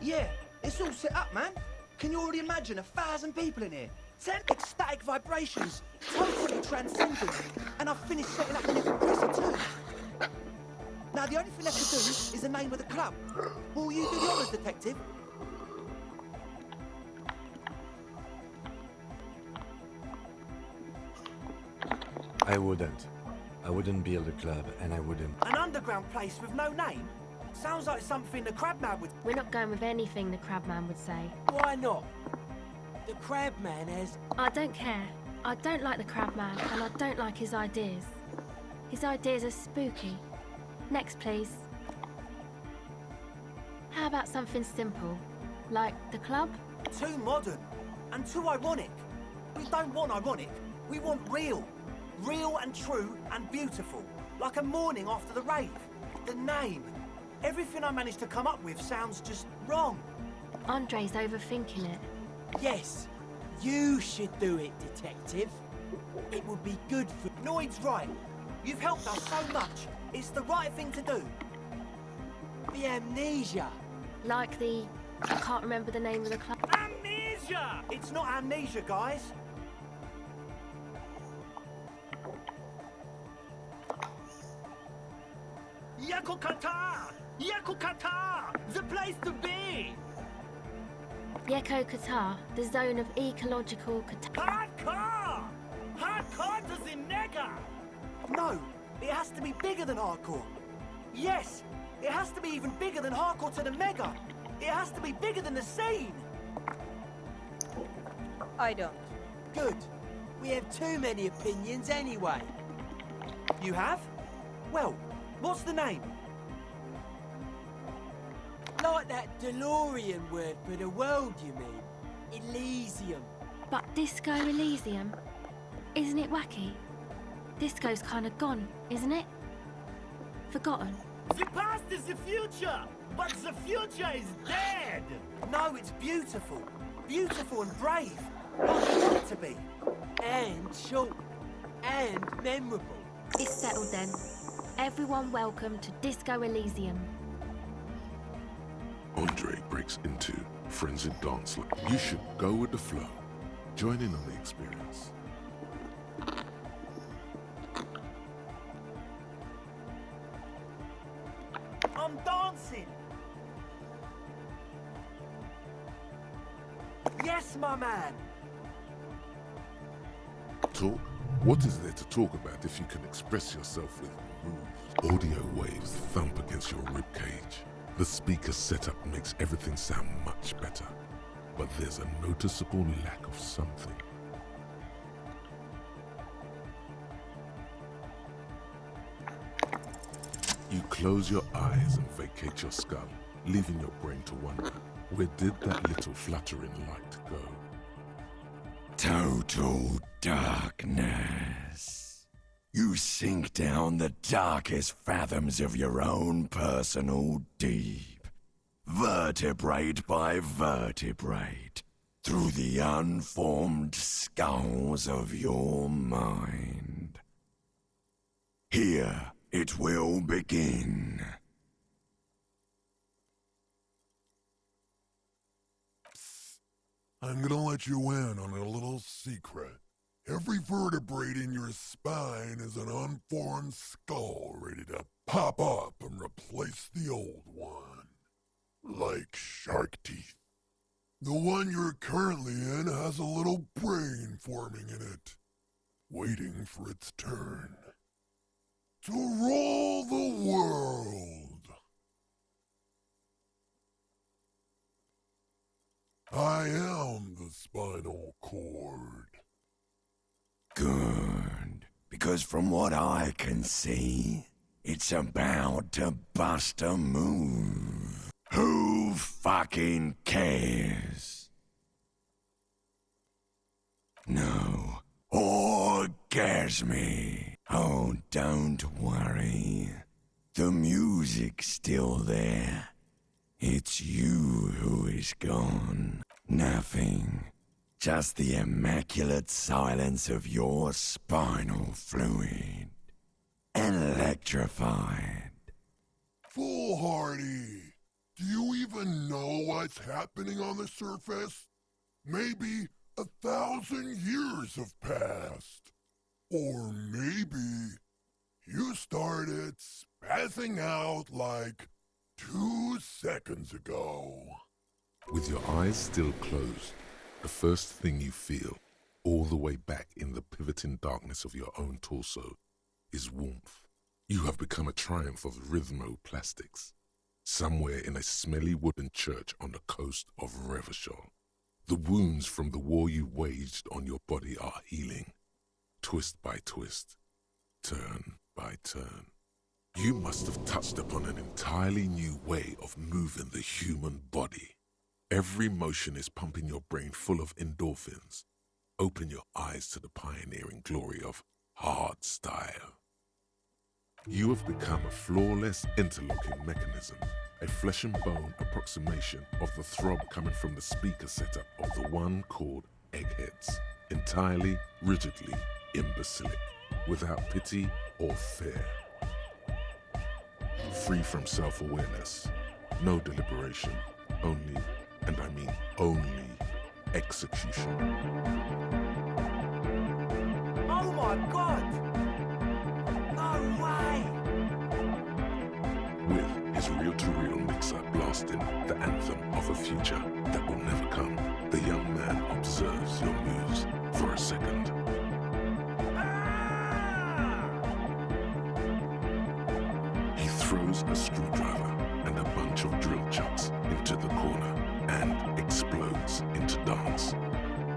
Yeah, it's all set up, man. Can you already imagine 1,000 people in here? 10 ecstatic vibrations, totally transcendent. And I've finished setting up the new compressor too. Now the only thing left to do is the name of the club. Will you do the honours, detective? I wouldn't. I wouldn't build a club, and I wouldn't. An underground place with no name? Sounds like something the Crabman would... We're not going with anything the Crabman would say. Why not? The Crabman has... I don't care. I don't like the Crabman, and I don't like his ideas. His ideas are spooky. Next, please. How about something simple? Like the club? Too modern and too ironic. We don't want ironic. We want real. Real and true and beautiful. Like a morning after the rave. The name. Everything I managed to come up with sounds just wrong. Andre's overthinking it. Yes, you should do it, detective. It would be good for... Noid's right. You've helped us so much. It's the right thing to do. The amnesia. Like the... I can't remember the name of the club. Amnesia! It's not amnesia, guys. Yakukata! Yakukata! The place to be! Yeko Qatar, the zone of ecological Hardcore! Hardcore to the mega! No, it has to be bigger than hardcore. Yes, it has to be even bigger than hardcore to the mega. It has to be bigger than the scene. I don't. Good. We have too many opinions anyway. You have? Well, what's the name? Like that DeLorean word for the world, you mean? Elysium. But Disco Elysium? Isn't it wacky? Disco's kind of gone, isn't it? Forgotten. The past is the future, but the future is dead. No, it's beautiful. Beautiful and brave. What you want it to be. And short. And memorable. It's settled then. Everyone welcome to Disco Elysium. Andre breaks into frenzied dance. You should go with the flow. Join in on the experience. I'm dancing. Yes, my man. Talk? What is there to talk about if you can express yourself with moves? Audio waves thump against your ribcage. The speaker setup makes everything sound much better, but there's a noticeable lack of something. You close your eyes and vacate your skull, leaving your brain to wonder, where did that little fluttering light go? Total darkness. You sink down the darkest fathoms of your own personal deep, vertebrate by vertebrate, through the unformed skulls of your mind. Here it will begin. I'm gonna let you in on a little secret. Every vertebrae in your spine is an unformed skull ready to pop up and replace the old one. Like shark teeth. The one you're currently in has a little brain forming in it, waiting for its turn. To rule the world. I am the spinal cord. Good, because from what I can see, it's about to bust a move. Who fucking cares? No, orgasme. Oh, don't worry. The music's still there. It's you who is gone. Nothing. Just the immaculate silence of your spinal fluid. Electrified. Foolhardy. Do you even know what's happening on the surface? Maybe 1,000 years have passed. Or maybe you started spazzing out like 2 seconds ago. With your eyes still closed, the first thing you feel, all the way back in the pivoting darkness of your own torso, is warmth. You have become a triumph of rhythmoplastics, somewhere in a smelly wooden church on the coast of Revachol. The wounds from the war you waged on your body are healing, twist by twist, turn by turn. You must have touched upon an entirely new way of moving the human body. Every motion is pumping your brain full of endorphins. Open your eyes to the pioneering glory of hard style. You have become a flawless interlocking mechanism, a flesh and bone approximation of the throb coming from the speaker setup of the one called Eggheads, entirely, rigidly imbecilic, without pity or fear. Free from self-awareness, no deliberation, only, and I mean only, execution. Oh my god! No way! With his reel-to-reel mixer blasting the anthem of a future that will never come, the young man observes your moves for a second. He throws a screwdriver and a bunch of drill chucks into the corner and explodes into dance.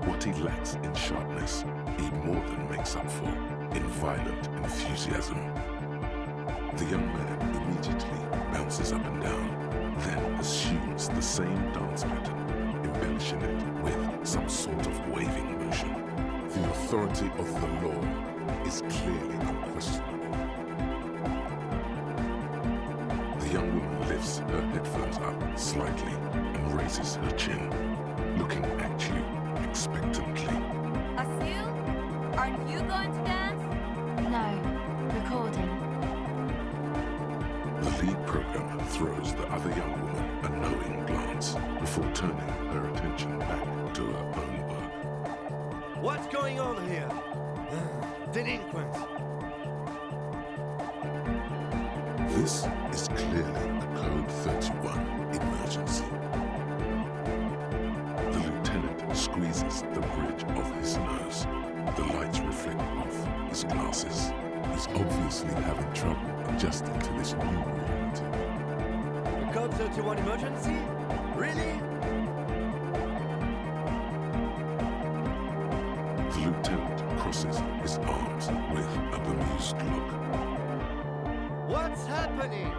What he lacks in sharpness, he more than makes up for in violent enthusiasm. The young man immediately bounces up and down, then assumes the same dance pattern, embellishing it with some sort of waving motion. The authority of the law is clearly unquestionable. The young woman lifts her headphones up slightly and raises her chin, looking at you expectantly. Asil, aren't you going to dance? No, recording. The lead programmer throws the other young woman a knowing glance before turning her attention back to her own work. What's going on here? Delinquents. This is clearly a Code 31 emergency. The lieutenant squeezes the bridge of his nose. The lights reflect off his glasses. He's obviously having trouble adjusting to this new reality. A Code 31 emergency? Really? The lieutenant crosses his arms with a bemused look. What's happening?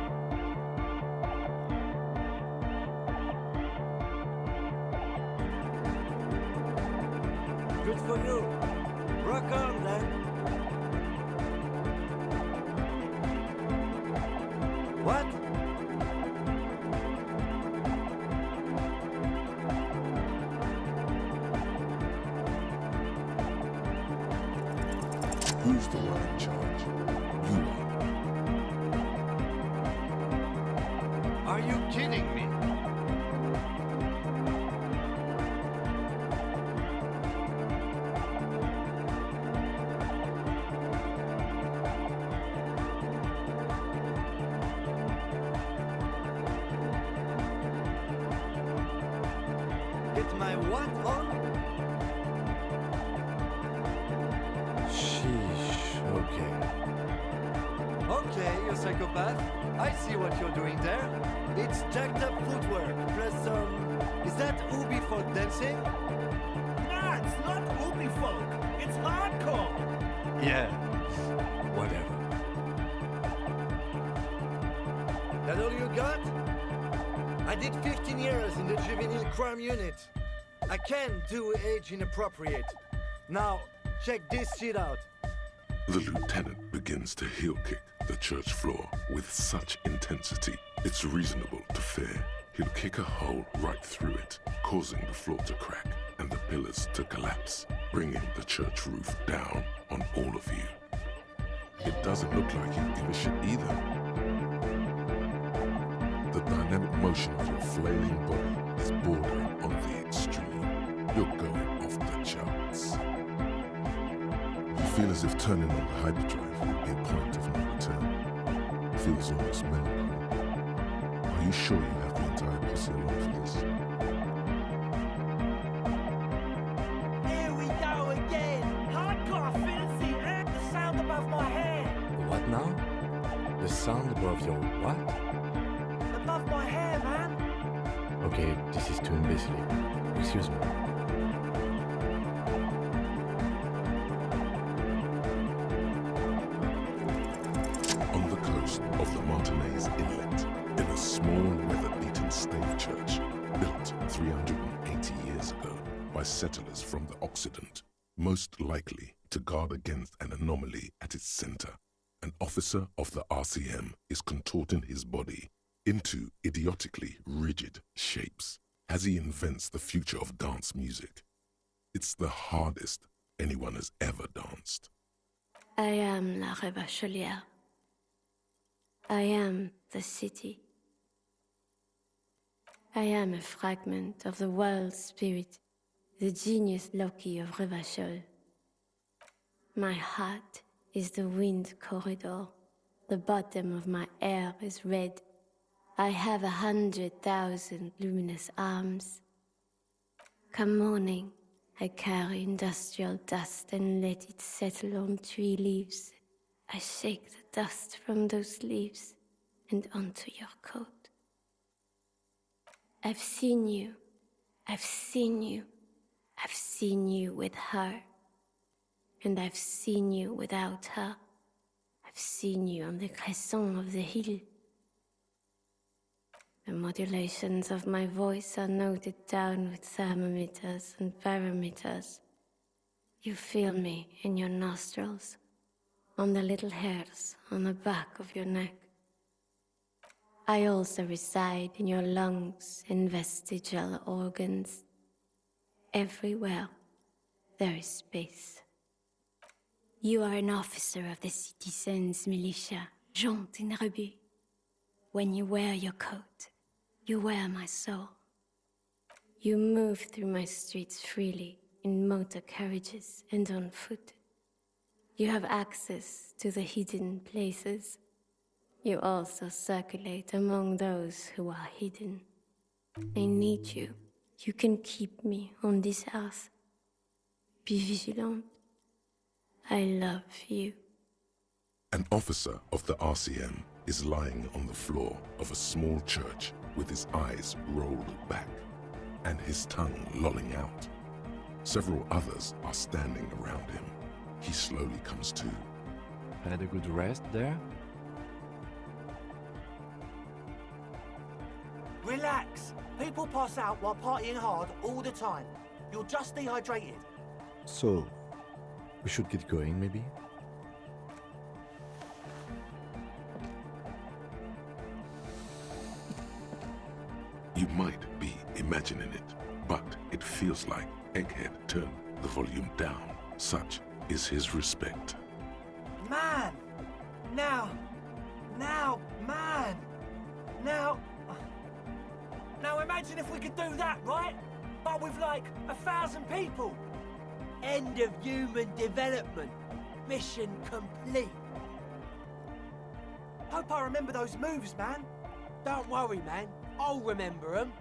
Good for you. Rock on, then. What? Who's the one in charge? You are. Are you kidding me? Get my what on? Sheesh, okay. Okay, you psychopath. I see what you're doing there. It's jacked up footwork, plus is that Ubi for dancing? Nah, it's not Ubi folk. It's hardcore. Yeah, whatever. That all you got? I did 15 years in the juvenile crime unit. I can do age inappropriate. Now, check this shit out. The lieutenant begins to heel kick the church floor with such intensity, it's reasonable to fear he'll kick a hole right through it, causing the floor to crack and the pillars to collapse, bringing the church roof down on all of you. It doesn't look like he'd give a shit either. The dynamic motion of your flailing body is bordering on the extreme. You're going off the charts. You feel as if turning on the hyperdrive will be a point of no return. It feels almost melancholy. Are you sure you have the entire posse along for this? Here we go again. Hardcore filthy and the sound above my head. What now? The sound above your what? Above my hair, man. Okay, this is too imbecile. Excuse me. On the coast of the Martinez Inlet, in a small weather-beaten stave church built 380 years ago by settlers from the Occident, most likely to guard against an anomaly at its center, an officer of the RCM is contorting his body into idiotically rigid shapes as he invents the future of dance music. It's the hardest anyone has ever danced. I am la Rebachelière. I am the city. I am a fragment of the world spirit, the genius Loki of Revachol. My heart is the wind corridor. The bottom of my air is red. I have 100,000 luminous arms. Come morning, I carry industrial dust and let it settle on tree leaves. I shake the dust from those leaves and onto your coat. I've seen you. I've seen you. I've seen you with her. And I've seen you without her. I've seen you on the crescent of the hill. The modulations of my voice are noted down with thermometers and barometers. You feel me in your nostrils, on the little hairs on the back of your neck. I also reside in your lungs and vestigial organs. Everywhere there is space. You are an officer of the citizens' militia, jaunt and rebut. When you wear your coat, you wear my soul. You move through my streets freely, in motor carriages and on foot. You have access to the hidden places. You also circulate among those who are hidden. I need you. You can keep me on this earth. Be vigilant. I love you. An officer of the RCM is lying on the floor of a small church with his eyes rolled back and his tongue lolling out. Several others are standing around him. He slowly comes to. Had a good rest there? Relax. People pass out while partying hard all the time. You're just dehydrated. So, we should get going, maybe? You might be imagining it, but it feels like Egghead turned the volume down. Such is his respect. Man! Now, man! Now imagine if we could do that, right? But with like 1,000 people. End of human development. Mission complete. Hope I remember those moves, man. Don't worry, man. I'll remember them.